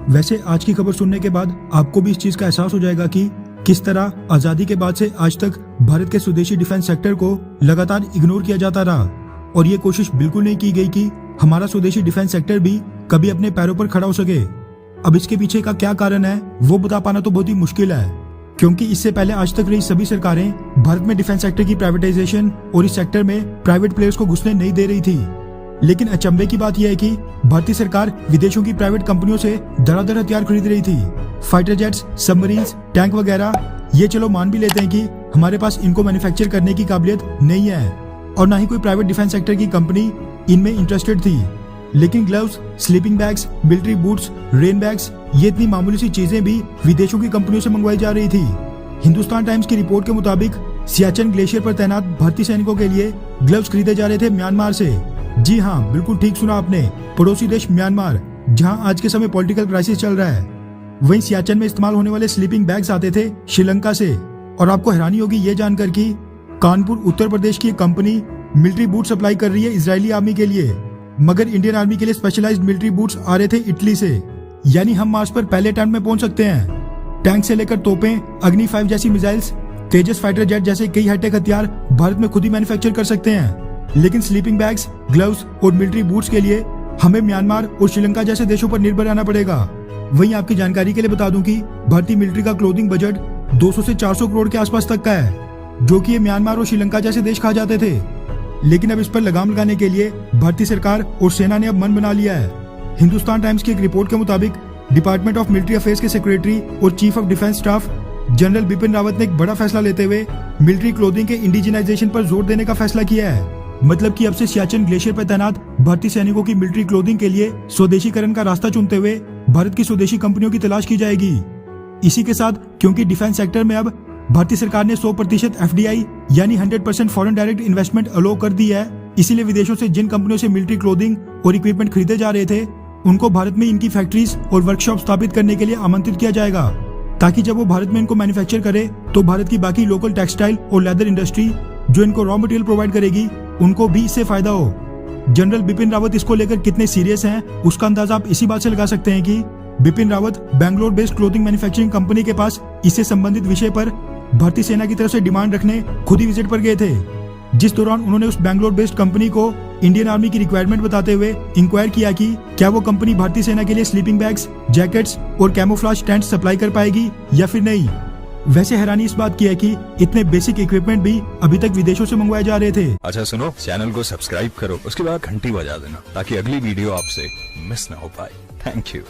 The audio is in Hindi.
वैसे आज की खबर सुनने के बाद आपको भी इस चीज का एहसास हो जाएगा कि किस तरह आजादी के बाद से आज तक भारत के स्वदेशी डिफेंस सेक्टर को लगातार इग्नोर किया जाता रहा और ये कोशिश बिल्कुल नहीं की गई कि हमारा स्वदेशी डिफेंस सेक्टर भी कभी अपने पैरों पर खड़ा हो सके। अब इसके पीछे का क्या कारण है वो बता पाना तो बहुत ही मुश्किल है, क्योंकि इससे पहले आज तक रही सभी सरकारें भारत में डिफेंस सेक्टर की प्राइवेटाइजेशन और इस सेक्टर में प्राइवेट प्लेयर्स को घुसने नहीं दे रही थी। लेकिन अचंभे की बात यह है कि भारतीय सरकार विदेशों की प्राइवेट कंपनियों से धड़ाधड़ हथियार खरीद रही थी। फाइटर जेट्स, सबमरीन्स, टैंक वगैरह। ये चलो मान भी लेते हैं कि हमारे पास इनको मैन्युफैक्चर करने की काबिलियत नहीं है और ना ही कोई प्राइवेट डिफेंस सेक्टर की कंपनी इनमें इंटरेस्टेड थी। लेकिन gloves, sleeping bags, military boots, rain bags, ये इतनी मामूली सी चीजें भी विदेशों की कंपनियों से मंगवाई जा रही थी। हिंदुस्तान टाइम्स की रिपोर्ट के मुताबिक सियाचिन ग्लेशियर पर तैनात भारतीय सैनिकों के लिए ग्लव्स खरीदे जा रहे थे म्यांमार से। जी हाँ, बिल्कुल ठीक सुना आपने, पड़ोसी देश म्यांमार, जहाँ आज के समय पॉलिटिकल क्राइसिस चल रहा है। वहीं सियाचिन में इस्तेमाल होने वाले स्लीपिंग बैग्स आते थे श्रीलंका से। और आपको हैरानी होगी ये जानकर कि कानपुर उत्तर प्रदेश की एक कंपनी मिलिट्री बूट सप्लाई कर रही है इजरायली आर्मी के लिए, मगर इंडियन आर्मी के लिए स्पेशलाइज्ड मिलिट्री बूट्स आ रहे थे इटली से। यानी हम मार्स पर पहले अटेम्प्ट में पहुंच सकते हैं। टैंक से लेकर तोपें, अग्नि 5 जैसी मिसाइल्स, तेजस फाइटर जेट जैसे कई हाईटेक हथियार भारत में खुद ही मैन्युफैक्चर कर सकते हैं। लेकिन स्लीपिंग बैग्स, ग्लव्स और मिलिट्री बूट्स के लिए हमें म्यांमार और श्रीलंका जैसे देशों पर निर्भर रहना पड़ेगा। वहीं आपकी जानकारी के लिए बता दूं कि भारतीय मिलिट्री का क्लोथिंग बजट 200 से 400 करोड़ के आसपास तक का है, जो कि ये म्यांमार और श्रीलंका जैसे देश खा जाते थे। लेकिन अब इस पर लगाम लगाने के लिए भारतीय सरकार और सेना ने अब मन बना लिया है। हिंदुस्तान टाइम्स की एक रिपोर्ट के मुताबिक डिपार्टमेंट ऑफ मिलिट्री अफेयर्स के सेक्रेटरी और chief of defence staff general Bipin Rawat ने एक बड़ा फैसला लेते हुए मिलिट्री क्लोथिंग के इंडिजिनाइजेशन पर जोर देने का फैसला किया है। मतलब कि अब से सियाचिन ग्लेशियर पर तैनात भारतीय सैनिकों की मिलिट्री क्लोथिंग के लिए स्वदेशीकरण का रास्ता चुनते हुए भारत की स्वदेशी कंपनियों की तलाश की जाएगी। इसी के साथ क्योंकि डिफेंस सेक्टर में अब भारतीय सरकार ने 100% FDI यानी 100% फॉरेन डायरेक्ट इन्वेस्टमेंट अलो कर दी है, इसीलिए विदेशों से जिन कंपनियों से मिलिट्री क्लोथिंग और इक्विपमेंट खरीदे जा रहे थे उनको भारत में इनकी फैक्ट्रीज और वर्कशॉप स्थापित करने के लिए आमंत्रित किया जाएगा, ताकि जब वो भारत में इनको मैन्युफैक्चर करे तो भारत की बाकी लोकल टेक्सटाइल और लेदर इंडस्ट्री जो इनको रॉ मटेरियल प्रोवाइड करेगी उनको भी इससे फायदा हो। जनरल बिपिन रावत इसको लेकर कितने सीरियस हैं उसका अंदाजा आप इसी बात से लगा सकते हैं कि Bipin Rawat Bangalore based clothing manufacturing company के पास इससे संबंधित विषय पर भारतीय सेना की तरफ से डिमांड रखने खुद ही विजिट पर गए थे, जिस दौरान उन्होंने उस बैंगलोर बेस्ड कंपनी को इंडियन आर्मी की रिक्वायरमेंट बताते हुए इंक्वायर किया कि क्या वो कंपनी भारतीय सेना के लिए स्लीपिंग बैग्स, जैकेट्स और कैमोफ्लेज टेंट सप्लाई कर पाएगी या फिर नहीं। वैसे हैरानी इस बात की है कि इतने बेसिक इक्विपमेंट भी अभी तक विदेशों से मंगवाए जा रहे थे। अच्छा सुनो, चैनल को सब्सक्राइब करो, उसके बाद घंटी बजा देना ताकि अगली वीडियो आपसे मिस ना हो पाए। Thank you.